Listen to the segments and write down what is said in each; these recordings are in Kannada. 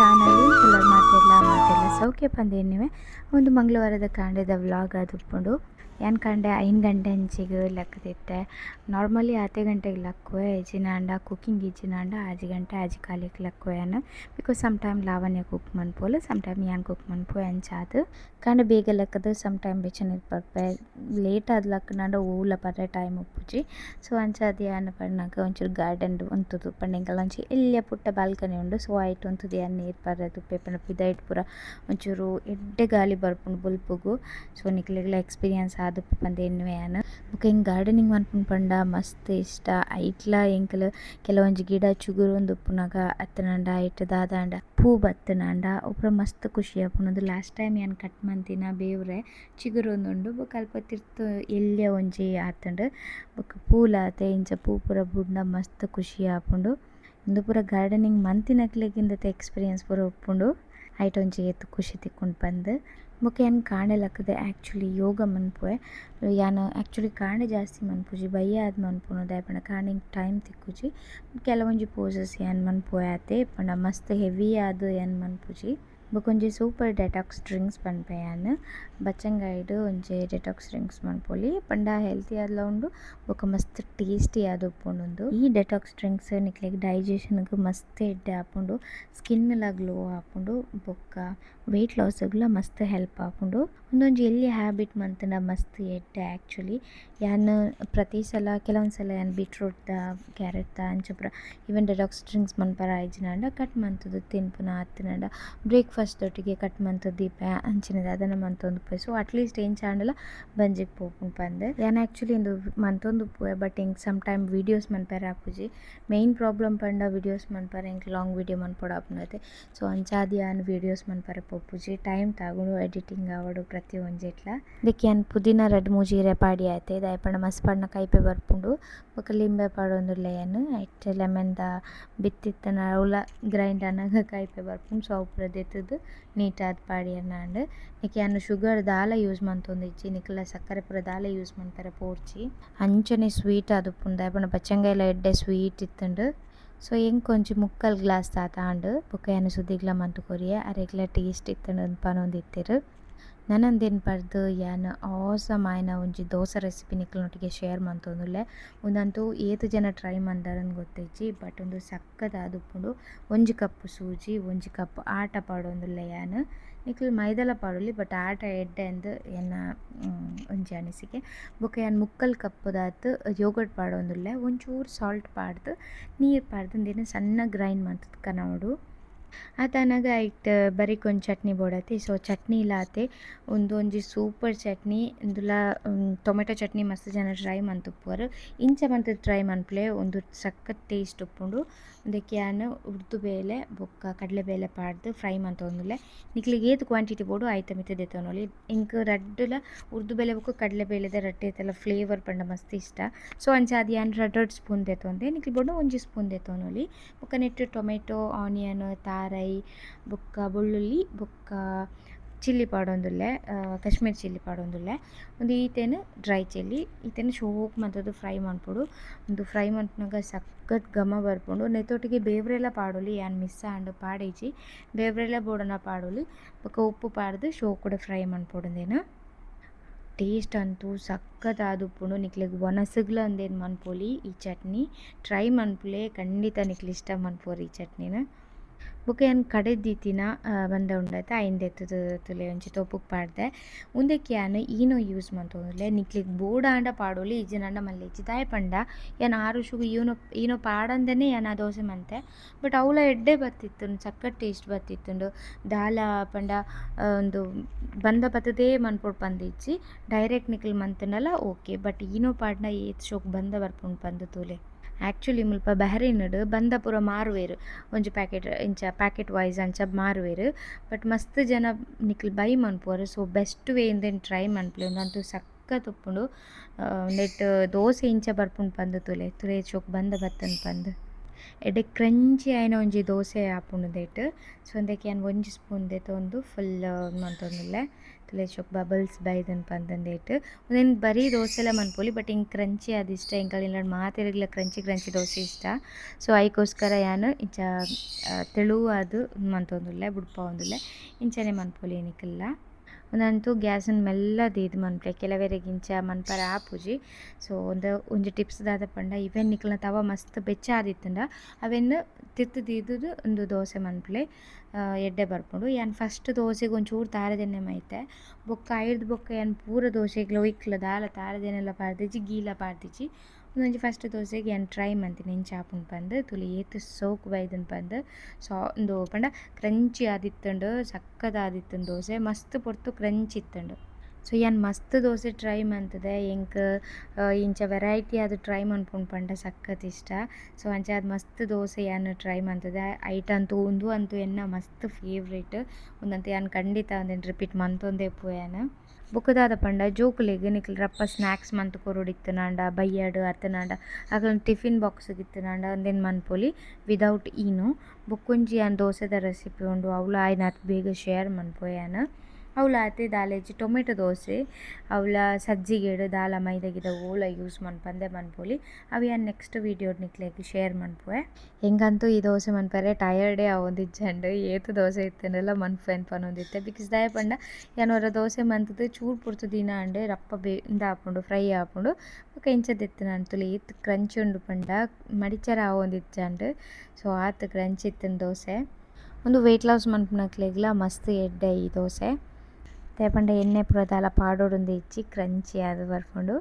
ಚಾನಲ್ ಕೆಲವರು ಮಾತೆಲ್ಲ ಸೌಖ್ಯ ಪಂದೇನಿವೆ ಒಂದು ಮಂಗಳವಾರದ ಕಾಂಡದ ವ್ಲಾಗ್ ಅದು ಉಪ್ಪುಂಡು ಏನು ಕಂಡೆ 5 ಗಂಟೆ ಅಂಚಿಗೆ ಲೆಕ್ಕದಿತ್ತೆ ನಾರ್ಮಲಿ 10 ಗಂಟೆಗೆ ಲಕ್ಕುವೆ ಇಜಿನಾಂಡ ಕುಕಿಂಗ್ ಇಜಿನಾಂಡ 5 ಗಂಟೆ 5 ಕಾಲಿಗೆ ಲಕ್ಕುವೆನು because some time Lavanya cook ಮನ್ಪೋಲು ಸಮ್ ಟೈಮ್ ಯಾನ್ ಕುಕ್ ಮನ್ಪೋ ಅಂಚಾದು ಕಂಡ ಬೇಗ ಲೆಕ್ಕದು ಸಮ್ ಟೈಮ್ ಬೆಚ್ಚನೆ ಪಡ್ಪೆ ಲೇಟ್ ಆದ ಲಕ್ಕನಾಂಡ ಊಲ ಪರ್ರೆ ಟೈಮ್ ಉಪ್ಪುಜಿ ಸೊ ಅಂಚಾದ ಯಾನ ಪಡ್ನಾಗ ಒಂಚೂರು ಗಾರ್ಡನ್ ಒಂತುದು ಪಂಡೆಂಕಲ್ ಒಂಚಿ ಇಲ್ಲಿಯ ಪುಟ್ಟ ಬಾಲ್ಕನಿ ಉಂಡು ಸೊ ಐಟ್ ಒಂತುದು ಯಾನ್ ನೀರು ಪರ್ರೆದು ಪೇಪನ ಪಿದೈಟ್ ಪೂರ ಒಂಚೂರು ಎಡ್ಡೆ ಗಾಳಿ ಬರ್ಪುಂಡು ಬುಲ್ಪುಗು ಸೊ ನಿಕ್ಲೆಗ್ಲ ಎಕ್ಸ್ಪೀರಿಯನ್ಸ್ ಆದು ಪಂದೇನುವೆ ಯಾನು ಬೊಕ ಹಿಂಗೆ ಗಾರ್ಡನಿಂಗ್ ಮನ್ಪುಂಡು ಪಂಡ ಮಸ್ತ್ ಇಷ್ಟ ಐಟ್ಲ ಎಂಕಲ್ ಕೆಲವೊಂಜಿ ಗಿಡ ಚುಗುರೊಂದು ಉಪ್ಪುನಾಗ ಅತ್ತನಂಡ ಐಟ್ ದಾದಾಂಡ ಪೂ ಬತ್ತನಂಡ ಒಪ್ರ ಮಸ್ತ್ ಖುಷಿ ಆಪುಂಡು ಲಾಸ್ಟ್ ಟೈಮ್ ಯಾನ್ ಕಟ್ ಮಂತಿನ ಬೇವ್ರೆ ಚಿಗುರೊಂದುಂಡು ಬೊಕ ಅಲ್ಪ ತಿರ್ತ್ ಎಲ್ಯ ಒಂಜಿ ಆತುಂಡು ಬೊಕ ಪೂಲಾತೆ ಇಂಚ ಪೂ ಪೂರ ಬುಡ್ನ ಮಸ್ತ್ ಖುಷಿ ಆಪುಂಡು ಇಂದು ಪೂರ ಗಾರ್ಡನಿಂಗ್ ಮಂತಿನಕ್ಲೆಗಿಂದತೆ ಎಕ್ಸ್ಪೀರಿಯನ್ಸ್ ಪೂರ ಉಪ್ಪುಂಡು ಐಟ್ ಒಂಜಿ ಏತ್ ಖುಷಿ ತಿಕ್ಕೊಂಡು ಬಂದು ಬೊಕ ಯಾನ್ ಕಾಣೆ ಲಕ್ಕದೆ ಆ್ಯಕ್ಚುಲಿ ಯೋಗ ಮನ್ಪುವೆ ಯಾನ್ ಆ್ಯಕ್ಚುಲಿ ಕಾಣೆ ಜಾಸ್ತಿ ಮನ್ಪುಜಿ ಬಯ್ಯ ಆದ್ ಮನ್ಪುನು ದಾಯಪಂಡ ಕಾಣೆಂಗ್ ಟೈಮ್ ತಿಕ್ಕುಜಿ ಕೆಲವೊಂಜಿ ಪೋಸಸ್ ಯಾನ್ ಮನ್ಪುವೆ ಆತೆ ಪಂಡ ಮಸ್ತ್ ಹೆವಿ ಆದ್ ಯಾನ್ ಮನ್ಪುಜಿ ಬೊಕ ಒಂಜಿ ಸೂಪರ್ ಡೆಟಾಕ್ಸ್ ಡ್ರಿಂಕ್ಸ್ ಪನ್ಪೆ ಯಾನ್ ಬಚ್ಚಂಗಾಯ್ಡ್ ಒಂಜಿ ಡೆಟಾಕ್ಸ್ ಡ್ರಿಂಕ್ಸ್ ಮನ್ಪೊಲಿ ಪಂಡ ಹೆಲ್ತಿ ಆದ್ಲ ಉಂಡು ಬೊಕ ಮಸ್ತ್ ಟೇಸ್ಟಿ ಆದ್ ಉಪ್ಪುಂಡು ಈ ಡೆಟಾಕ್ಸ್ ಡ್ರಿಂಕ್ಸ್ ನಿಕ್ಲೆಗ್ ಡೈಜೆಷನ್ಗ್ ಮಸ್ತ್ ಎಡ್ಡೆ ಆಪುಂಡು ಸ್ಕಿನ್ ಲ ಗ್ಲೋ ಆಪುಂಡು ಬೊಕ್ಕ ವೆಯ್ಟ್ ಲಾಸ್ಗ್ಲ ಮಸ್ತ್ ಹೆಲ್ಪ್ ಆಪುಂಡು ಒಂದೊಂಜಿ ಎಲ್ಲಿ ಹ್ಯಾಬಿಟ್ ಮಂತುಂಡ ಮಸ್ತ್ ಎಡ್ಡೆ ಆ್ಯಕ್ಚುಲಿ ಯಾನ್ ಪ್ರತಿ ಸಲ ಕೆಲವೊಂದು ಸಲ ಯಾನ್ ಬೀಟ್ರೂಟ್ದ ಕ್ಯಾರೆಟ್ದ ಅಂಚ ಪೂರ ಈವನ್ ಡೆಟಾಕ್ಸ್ ಡ್ರಿಂಕ್ಸ್ ಮನ್ಪರ ಆಯ್ಜಿನಾಂಡ ಕಟ್ ಮಂತುದು ತಿನ್ಪುನ ಆತಿನಾಂಡ ಬ್ರೇಕ್ಫಾಸ್ಟ್ ಒಟ್ಟಿಗೆ ಕಟ್ ಮಂತುದು ದೀಪೆ ಅಂಚಿನದ ಅದನ್ನು ಮಂತೊಂದುಪ್ಪೆ ಸೊ ಅಟ್ಲೀಸ್ಟ್ ಏನು ಚಾಂಡಲ ಬಂಜಿಗೆ ಪೋಪುಂಡು ಪಂದೆ ಯಾನ್ ಆ್ಯಕ್ಚುಲಿ ಇಂದು ಮಂತೊಂದುಪ್ಪುವೆ ಬಟ್ ಹಿಂಗೆ ಸಮ್ ಟೈಮ್ ವೀಡಿಯೋಸ್ ಮನ್ಪರೆ ಆಪುಜಿ ಮೇಯ್ನ್ ಪ್ರಾಬ್ಲಮ್ ಪಂಡ ವೀಡಿಯೋಸ್ ಮನ್ಪರೆ ಹಿಂಗೆ ಲಾಂಗ್ ವೀಡಿಯೋ ಮನ್ಪೊಡು ಆಪುನತೆ ಸೊ ಅಂಚಾದ ಯಾನ್ ವೀಡಿಯೋಸ್ ಮನ್ಪರೆ ಪೋಪುಜಿ ಟೈಮ್ ತಗೊಂಡು ಎಡಿಟಿಂಗ್ ಆವಡು ಪ್ರತಿ ಒಂಜೆಟ್ಲ ಇದಕ್ಕೆ ಯಾನ್ ಪುದೀನ 2-3 ಜೀರೆ ಪಾಡಿ ಆಯ್ತೆ ದಾಯಪಂಡ ಮಸ್ತ್ ಪಂಡ ಕೈಪೆ ಬರ್ಪುಂಡು ಬೊಕ ಲಿಂಬೆ ಪಾಡೊಂದುಲ್ಲೆ ಯಾನ್ ಐಟ್ ಲೆಮನ್ದ ಬಿತ್ತಿತ್ತನ ಅವಲ ಗ್ರೈಂಡ್ ಅನ್ನಾಗ ಕೈಪೆ ಬರ್ಪುಂಡು ಸೊ ಅವು ಪೂರ ದೆತ್ತುದು ನೀಟಾದ ಪಾಡಿ ಅನ್ನಾಂಡ್ ನಿಕ್ ಯಾನ್ ಶುಗರ್ ದಾಲ ಯೂಸ್ ಮಂತೊಂದಿಜ್ಜಿ ನಿಕ್ಲ ಸಕ್ಕರೆ ಪೂರ ದಾಲ ಯೂಸ್ ಮನ್ಪರೆ ಪೋರ್ಚಿ ಅಂಚನೆ ಸ್ವೀಟ್ ಆದುಪ್ಪುಂಡು ದಾಯಪಂಡ ಬಚ್ಚಂಗಾಯಿಲ ಎಡ್ಡೆ ಸ್ವೀಟ್ ಇತ್ತುಂಡು ಸೊ ಹೆಂಗೆ ಕೊಂಚ ಮುಕ್ಕಲ್ ಗ್ಲಾಸ್ ತಾಂಡು ಬೊಕ ಯಾನ್ ಸುದ್ದಿಗ್ಲ ಮಂತು ಕೊರಿಯೆ ಅರೆಗ್ಲ ಟೇಸ್ಟ್ ಇತ್ತುಂಡು ಪನೊಂದಿತ್ತೆರ್ ನನಂದೇನು ಪರ್ದು ಯಾನ್ ಆಸಮ್ ಆಯ್ನ ಒಂಜಿ ದೋಸೆ ರೆಸಿಪಿ ನಿಕ್ಲನೊಟ್ಟಿಗೆ ಶೇರ್ ಮಂತೊಂದುಲ್ಲೆ ಒಂದಂತೂ ಏತ್ ಜನ ಟ್ರೈ ಮಂದಾರನ್ ಗೊತ್ತಿಜ್ಜಿ ಬಟ್ ಒಂದು ಸಕ್ಕದ ಆದುಪ್ಪುಂಡು 1 ಕಪ್ ಸೂಜಿ 1 ಕಪ್ ಆಟ ಪಾಡೊಂದುಲ್ಲೆ ಯಾನ್ ನಿಕ್ಲು ಮೈದಲ ಪಾಡೊಲಿ ಬಟ್ ಆಟ ಎಡ್ಡೆ ಅಂದ್ ಎನ್ನ ಒಂಜಿ ಅನಿಸಿಕೆ ಬೊಕ ಯಾನ್ ಮುಕ್ಕಲ್ ಕಪ್ಪುದಾತ್ ಯೋಗರ್ಟ್ ಪಾಡೊಂದುಲ್ಲೆ ಒಂಚೂರು ಸಾಲ್ಟ್ ಪಾಡ್ದು ನೀರು ಪಾಡ್ದು ಅಂದೇನು ಸಣ್ಣ ಗ್ರೈಂಡ್ ಮಂತುದು ಕನವಡು ಆತನಾಗ ಐಟ್ ಬರಿಕ್ ಒಂಜಿ ಚಟ್ನಿ ಬೋಡಾತಿ ಸೊ ಚಟ್ನಿ ಇಲ್ಲಾತೆ ಒಂಜಿ ಸೂಪರ್ ಚಟ್ನಿ ಇಂದುಲ ಟೊಮೆಟೊ ಚಟ್ನಿ ಮಸ್ತ್ ಜನ ಟ್ರೈ ಮಂತುಪ್ಪುವೆರ್ ಇಂಚ ಮಂತ್ ಟ್ರೈ ಮನ್ಪುಲೆ ಒಂದು ಸಖತ್ ಟೇಸ್ಟ್ ಉಪ್ಪುಂಡು ಅದಕ್ಕೆ ಯಾನ್ ಉರ್ದು ಬೇಳೆ ಬೊಕ್ಕ ಕಡಲೆ ಬೇಳೆ ಪಾಡ್ದು ಫ್ರೈ ಮಂತೊಂದುಲ್ಲೆ ನಿಕ್ಲಿಗೆ ಏತ್ ಕ್ವಾಂಟಿಟಿ ಬೋಡು ಐತ ಮಿತ್ ದೆತೊನೊಲಿ ಇಂಕ್ ರಡ್ಡುಲ ಉರ್ದು ಬೇಳೆ ಬೊಕ್ಕ ಕಡಲೆ ಬೇಳೆದ ರಡ್ಡೆತೆಲ್ಲ ಫ್ಲೇವರ್ ಪಂಡ ಮಸ್ತ್ ಇಷ್ಟ ಸೊ ಅಂಚಾದ್ ಯಾನ್ 2 ಸ್ಪೂನ್ ದೆತೊಂದೆ ನಿಕ್ಲಿ ಬೋಡು 1 ಸ್ಪೂನ್ ದೆತೊನೊಲಿ ಬೊಕ್ಕ ನೆಟ್ಟ್ ಟೊಮೆಟೊ ಆನಿಯನ್ ತಾರೈ ಬೊಕ್ಕ ಬೆಳ್ಳುಳ್ಳಿ ಬೊಕ್ಕ ಚಿಲ್ಲಿ ಪಾಡೊಂದುಲ್ಲೆ ಕಾಶ್ಮೀರ್ ಚಿಲ್ಲಿ ಪಾಡೊಂದುಲ್ಲೆ ಒಂದು ಈತೇನು ಡ್ರೈ ಚಿಲ್ಲಿ ಈತೇನು ಶೋಕ್ ಮಂತದ್ದು ಫ್ರೈ ಮನ್ಪೊಡು ಒಂದು ಫ್ರೈ ಮನ್ಪುನಾಗ ಸಖತ್ ಘಮ ಬರ್ಪುಂಡು ನೆತ್ತೊಟ್ಟಿಗೆ ಬೇವ್ರೆಲ್ಲ ಪಾಡೊಲಿ ಯಾನ್ ಮಿಸ್ ಆಂಡ್ ಪಾಡೇಜಿ ಬೇವ್ರೆಲ್ಲ ಬೋಡನ ಪಾಡೊಲಿ ಬೊಕ್ಕ ಉಪ್ಪು ಪಾಡ್ದು ಶೋಕುಡ ಫ್ರೈ ಮನ್ಪೊಡುಂದೇನು ಟೇಸ್ಟ್ ಅಂತೂ ಸಖತ್ ಆದುಪ್ಪುಂಡು ನಿಕ್ಲೆಗ್ ಒನಸುಗ್ಲ ಅಂದೇನು ಮನ್ಪೊಲಿ ಈ ಚಟ್ನಿ ಟ್ರೈ ಮನ್ಪುಲೆ ಖಂಡಿತ ನಿಕ್ಲು ಇಷ್ಟ ಮನ್ಪೊರಿ ಈ ಚಟ್ನಿನ ಬೊಕ ಯಾನ್ ಕಡೆದಿತ್ತಿನ ಬಂದ ಉಂಡತೆ ಐಂದೆತ್ತುದು ತುಲೆ ಒಂಜಿ ತೊಪ್ಪುಗ್ ಪಾಡ್ದೆ ಉಂದೆಕ್ ಯಾನ್ ಈನೋ ಯೂಸ್ ಮಂತೊಂದುಲ್ಲೆ ನಿಕ್ಲಿಗ್ ಬೋಡಾಂಡ ಪಾಡೊಲಿ ಇಜ್ಜಿನಾಂಡ ಮಲ್ಲೆಜ್ಜಿ ದಾಯಪಂಡ ಯಾನ್ ಆರುಷುಗು ಈನೋ ಪಾಡಂದೆನೆ ಯಾನ್ ಆ ದೋಸೆ ಮಂತೆ ಬಟ್ ಅವಲ ಎಡ್ಡೆ ಬತ್ತಿತ್ತುಂಡು ಸಖತ್ ಟೇಸ್ಟ್ ಬತ್ತಿತ್ತುಂಡು ದಾಲ ಪಂಡ ಒಂದು ಬಂದ ಬತ್ತದೇ ಮನ್ಪೊಡು ಪಂದಿಜ್ಜಿ ಡೈರೆಕ್ಟ್ ನಿಕ್ಲ್ ಮಂತುಂಡಲ ಓಕೆ ಬಟ್ ಈನೋ ಪಾಡ್ನ ಏತ್ ಶೋಕ್ ಬಂದ ಬರ್ಪುಂಡು ಪಂದ್ ತೂಲೆ ಆ್ಯಕ್ಚುಲಿ ಮುಲ್ಪ ಬಹ್ರೈನ್ಡ್ ಬಂದ ಪೂರ ಮಾರುವೆರ್ ಒಂಜಿ ಪ್ಯಾಕೆಟ್ ಇಂಚ ಪ್ಯಾಕೆಟ್ ವೈಸ್ ಅಂಚ ಮಾರುವೆರ್ ಬಟ್ ಮಸ್ತ್ ಜನ ನಿಕ್ಲ್ ಬೈ ಮನ್ಪುವೆರ್ ಸೊ ಬೆಸ್ಟ್ ವೇ ಇಂದೆನ್ ಟ್ರೈ ಮನ್ಪುಲೆ ಒಂದಂತೂ ಸಖತ್ ಉಪ್ಪುಂಡು ನೆಟ್ ದೋಸೆ ಇಂಚ ಬರ್ಪುಂಡು ಪಂದ್ ತುಲೆ ಶೋಕ್ ಬಂದ ಬತ್ತನ್ ಪಂದ್ ಎಡ್ಡೆ ಕ್ರಂಚಿ ಆಯ್ನ ಒಂಜಿ ದೋಸೆ ಆಪುಂಡುದೈಟ್. ಸೊ ಅಂದಕ್ಕೆ ಯಾನ್ ಒಂಜಿ ಸ್ಪೂನ್ ದೆತೊಂದು ಫುಲ್ ಮಂತೊಂದುಲ್ಲೆ ತುಲೆ ಶೋಕ್ ಬಬಲ್ಸ್ ಬೈದನ್ ಪಂದಂದೈಟ್. ಉಂದೆನ್ ಬರೀ ದೋಸೆಲ ಮನ್ಪೊಲಿ ಬಟ್ ಇಂಕ್ ಕ್ರಂಚಿ ಆದ್ ಇಷ್ಟ ಎಂಕಲ್ ಇಲ್ಲಾಂಡ್ ಮಾತೆರೆಗ್ಲ ಕ್ರಂಚಿ ಕ್ರಂಚಿ ದೋಸೆ ಇಷ್ಟ. ಸೊ ಐಕೋಸ್ಕರ ಯಾನ್ ಇಂಚ ತೆಳುವಾದ್ ಮಂತೊಂದುಲ್ಲೆ ಬುಡ್ಪಾವೊಂದುಲ್ಲೆ ಇಂಚನೆ ಮನ್ಪೊಲಿ ನಿಕುಲ್ಲ. ಒಂದಂತೂ ಗ್ಯಾಸನ್ನು ಮೆಲ್ಲ ದೀದು ಮನ್ಪೆ ಕೆಲವೆರೆಗಿಂಚ ಮನ್ಪರ ಆಪುಜಿ. ಸೊ ಒಂಜಿ ಟಿಪ್ಸ್ ದಾದ ಪಂಡ ಇವೆನ್ ನಿಕಲ್ನ ತವ ಮಸ್ತ್ ಬೆಚ್ಚ ಆದಿತ್ತಂಡ ಅವೆನ್ ತಿರ್ತ್ ದೀದುದು ಒಂದು ದೋಸೆ ಮನ್ಪುಲೆ ಎಡ್ಡೆ ಬರ್ಪುಂಡು. ಯಾನ್ ಫಸ್ಟ್ ದೋಸೆಗೆ ಒಂಚೂರು ತಾರೆದೆಣ್ಣೆ ಮೈತೆ ಬೊಕ್ಕ ಐರ್ದ್ ಬೊಕ್ಕ ಯಾನ್ ಪೂರ ದೋಸೆಗ್ಲ ಒಯ್ಕ್ಲ ದಾಲ ತಾರೆದೆಣ್ಣೆಲ ಪಾಡ್ದಿಜಿ ಗೀಲ ಪಾಡ್ದಿಜಿ ಒಂದೊಂಜಿ ಫಸ್ಟ್ ದೋಸೆಗೆ ಯಾನ್ ಟ್ರೈ ಮಂತಿನಿ ಇಂಚ ಆಪುಂಡು ಪಂದ್ ತುಲಿ ಏತ್ ಸೋಕು ಬೈದನ್ ಪಂದ್. ಸೊ ಉಂದು ಪಂಡ ಕ್ರಂಚಿ ಆದಿತ್ತಂಡು ಸಕ್ಕದ ಆದಿತ್ತಂಡು ದೋಸೆ ಮಸ್ತ್ ಪೊರ್ತು ಕ್ರಂಚಿ ಇತ್ತಂಡು. ಸೊ ಯಾನ್ ಮಸ್ತ್ ದೋಸೆ ಟ್ರೈ ಮಂತದೆ ಎಂಕ್ ಇಂಚ ವೆರೈಟಿ ಆದ್ ಟ್ರೈ ಮನ್ಪುಂಡು ಪಂಡ ಸಕ್ಕತ್ ಇಷ್ಟ. ಸೊ ಅಂಚ ಅದು ಮಸ್ತ್ ದೋಸೆ ಯಾನ್ ಟ್ರೈ ಮಂತದೆ ಐಟ್ ಅಂತೂ ಉಂದು ಅಂತೂ ಎನ್ನ ಮಸ್ತ್ ಫೇವ್ರೇಟ್. ಉಂದಂತ ಯಾನ್ ಖಂಡಿತ ಒಂದೆನ್ ರಿಪೀಟ್ ಮಂತೊಂದೆ ಪೋಯೆನ್. ಬೊಕ್ಕದಾದ ಪಂಡ ಜೋಕುಲೆಗ್ ನಿಕುಲು ರಪ್ಪ ಸ್ನ್ಯಾಕ್ಸ್ ಮಂತ್ ಕೊರೊಡಿತ್ತನಾಂಡ ಬಯ್ಯಾಡ್ ಅರ್ತನಾಂಡ ಅಕಲ್ನ ಟಿಫಿನ್ ಬಾಕ್ಸ್ಗ್ ಇತ್ತನಾಂಡ ಒಂದೆನ್ ಮನ್ಪೊಲಿ ವಿದೌಟ್ ಈನು. ಬೊಕ್ಕೊಂಜಿ ಯಾನ್ ದೋಸೆದ ರೆಸಿಪಿ ಉಂಡು ಅವ್ಲ ಆಯ್ನ ಅತ್ ಬೇಗ ಶೇರ್ ಮನ್ಪೊಯ್ಯಾನ್. ಅವಳ ಆತೆ ದಾಲೆಜಿ ಟೊಮೆಟೊ ದೋಸೆ ಅವಳ ಸಜ್ಜಿಗೆಡ್ ದಾಲ ಮೈದಗಿದ ಓಲ ಯೂಸ್ ಮನ್ಪಂದೆ ಮನ್ಪೊಲಿ ಅವು ಯಾನ್ ನೆಕ್ಸ್ಟ್ ವೀಡಿಯೋಡ್ ನಿಕ್ಲೆಗ್ ಶೇರ್ ಮನ್ಪುವೆ. ಹೆಂಗಂತೂ ಈ ದೋಸೆ ಮನ್ಪರೆ ಟಯರ್ಡೇ ಆವೊಂದಿಜ್ಜಂಡ್ ಏತ್ ದೋಸೆ ಇತ್ತಂಡೆಲ್ಲ ಮನ್ಪುವೆನ್ ಪನೊಂದಿತ್ತೆ. ಬಿಕಾಸ್ ದಾಯ ಪಂಡ ಯಾನ್ ಹೊರ ದೋಸೆ ಮಂತದ್ದು ಚೂರು ಪುರ್ತು ದಿನ ಅಂಡೆ ರಪ್ಪ ಆಪುಂಡು ಫ್ರೈ ಆಪುಂಡು ಬೊಕ ಇಂಚ ದೆತ್ತಿನ ತುಲಿ ಏತ್ ಕ್ರಂಚಿ ಉಂಡು ಪಂಡ ಮಡಿಚರ ಆವೊಂದಿಜ್ಜಂಡ್. ಸೊ ಆತ್ ಕ್ರಂಚಿ ಇತ್ತಿನ ದೋಸೆ ಒಂದು ವೆಯ್ಟ್ ಲಾಸ್ ಮನ್ಪುನಕ್ಲೆಗ್ಲ ಮಸ್ತ್ ಎಡ್ಡೆ ಈ ದೋಸೆ. ತೇಪಂಡ ಎಣ್ಣೆ ಪೂರ ದಾಲ ಪಾಡೋಡುಂದೆ ಇಜ್ಜಿ ಕ್ರಂಚಿ ಆದ್ ಬರ್ಪುಂಡು.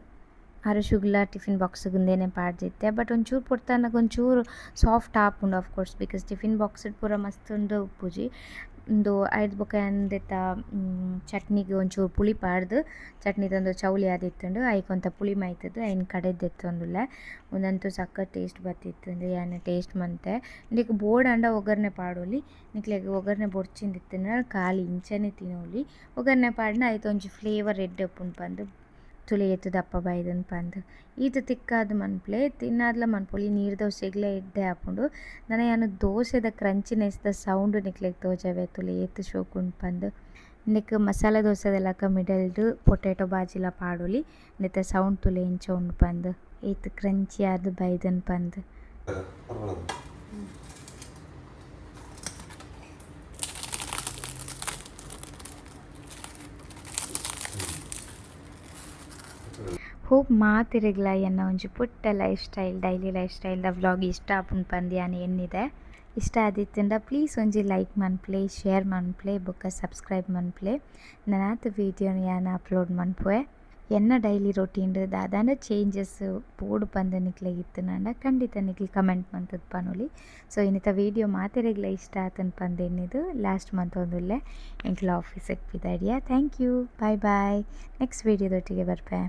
ಅರಶುಗ್ಲ ಟಿಫಿನ್ ಬಾಕ್ಸ್ಗ್ ಉಂದೇನೆ ಪಾಡ್ದಿತ್ತೆ ಬಟ್ ಒಂಚೂರು ಪೊರ್ತನಗ ಒಂಚೂರು ಸಾಫ್ಟ್ ಆಪುಂಡು ಆಫ್ ಕೋರ್ಸ್ ಬಿಕಾಸ್ ಟಿಫಿನ್ ಬಾಕ್ಸ್ಡ್ ಪೂರ ಮಸ್ತ್ ಉಂಡು ಉಪ್ಪುಜಿ. ಉಂದು ಐರ್ದ್ ಬೊಕ ಯಾನ್ ದೆತ ಚಟ್ನಿಗ್ ಒಂಚೂರು ಪುಳಿ ಪಾಡ್ದ್ ಚಟ್ನಿದೊಂದು ಚೌಲಿ ಆದಿತ್ತುಂಡು ಐಕೊಂತ ಪುಳಿ ಮೈತದ್ ಐನ್ ಕಡೆದ್ ದೆತ್ತೊಂದುಲ್ಲೆ ಒಂದಂತೂ ಸಕ್ಕತ್ ಟೇಸ್ಟ್ ಬತ್ತಿತ್ತುಂಡು ಯಾನ್ ಟೇಸ್ಟ್ ಮಂತೆ. ನಿಕ್ ಬೋಡಾಂಡ ಒಗ್ಗರ್ಣೆ ಪಾಡೊಲಿ ನಿಕ್ಲೆಗ್ ಒಗ್ಗರ್ಣೆ ಬೊಡ್ಚಿಂದಿತ್ತಿನ ಖಾಲಿ ಇಂಚನೆ ತಿನ್ನೊಲಿ ಒಗ್ಗರ್ಣೆ ಪಾಡ್ನ ಐತ ಒಂಜಿ ಫ್ಲೇವರ್ ಎಡ್ಡೆ ಉಪ್ಪುಂಡು ಪಂದ್ ತುಲೆ ಏತ್ ದಪ್ಪ ಬೈದನ್ ಪಂದ್. ಈತ್ ತಿಕ್ಕಾದ್ ಮನ್ಪುಲೆ ತಿನ್ನಾದ್ಲ ಮನ್ಪೊಲಿ ನೀರ್ ದೋಸೆಗ್ಲ ಎಡ್ಡೆ ಆಪುಂಡು. ನನ ಯಾನ್ ದೋಸೆದ ಕ್ರಂಚಿನೆಸ್ದ ಸೌಂಡ್ ನಿಕ್ಲೆಗ್ ತೋಜವೆ ತುಲೆ ಏತ್ ಶೋಕುಂಡು ಪಂದ್. ನಿಕ್ ಮಸಾಲೆ ದೋಸೆದ ಲಕ ಮಿಡಲ್ಡ್ ಪೊಟೇಟೊ ಬಾಜಿಲ ಪಾಡೊಲಿ ನೆತ್ತ ಸೌಂಡ್ ತುಲೆ ಇಂಚ ಉಂಡು ಪಂದ್ ಏತ್ ಕ್ರಂಚಿ ಆದ್ ಬೈದನ್ ಪಂದ್. ಹೋಪ್ ಮಾತಿರೆಗ್ಲ ಎನ್ನ ಒಂಜಿ ಪುಟ್ಟ ಲೈಫ್ ಸ್ಟೈಲ್ ಡೈಲಿ ಲೈಫ್ ಸ್ಟೈಲ್ದ ವ್ಲಾಗ್ ಇಷ್ಟ ಆಪುಂಡು ಪಂದ್ ಯಾನ್ ಎನ್ನಿದೆ. ಇಷ್ಟ ಆದಿತ್ತಂಡ ಪ್ಲೀಸ್ ಒಂಜಿ ಲೈಕ್ ಮನ್ಪ್ಲೆ ಶೇರ್ ಮನ್ಪ್ಲೆ ಬೊಕ್ಕ ಸಬ್ಸ್ಕ್ರೈಬ್ ಮನ್ಪ್ಲೆ. ನನಾತ್ ವೀಡಿಯೋನ ಯಾನ್ ಅಪ್ಲೋಡ್ ಮನ್ಪುವೆ. ಎನ್ನ ಡೈಲಿ ರೊಟೀನ್ಡ್ ದಾದಾಂಡ ಚೇಂಜಸ್ ಪೋಡು ಪಂದ್ ನಿಕ್ಲೆಗ್ ಇತ್ತನಾಂಡ ಖಂಡಿತ ನಿಕ್ಲ್ ಕಮೆಂಟ್ ಮಂತದ್ ಪನೊಲಿ. ಸೊ ಇನ್ನಿತ ವೀಡಿಯೋ ಮಾತೆರೆಗ್ಲ ಇಷ್ಟ ಆತನ್ ಪಂದ್ ಎನ್ನಿದು ಲಾಸ್ಟ್ ಮಂತೊಂದುಲ್ಲೆ ಎಂಕ್ಲ ಆಫೀಸ್ ಎಕ್ಪಿದ idea. Thank you bye bye next ವೀಡಿಯೋದೊಟ್ಟಿಗೆ ಬರ್ಪೆ.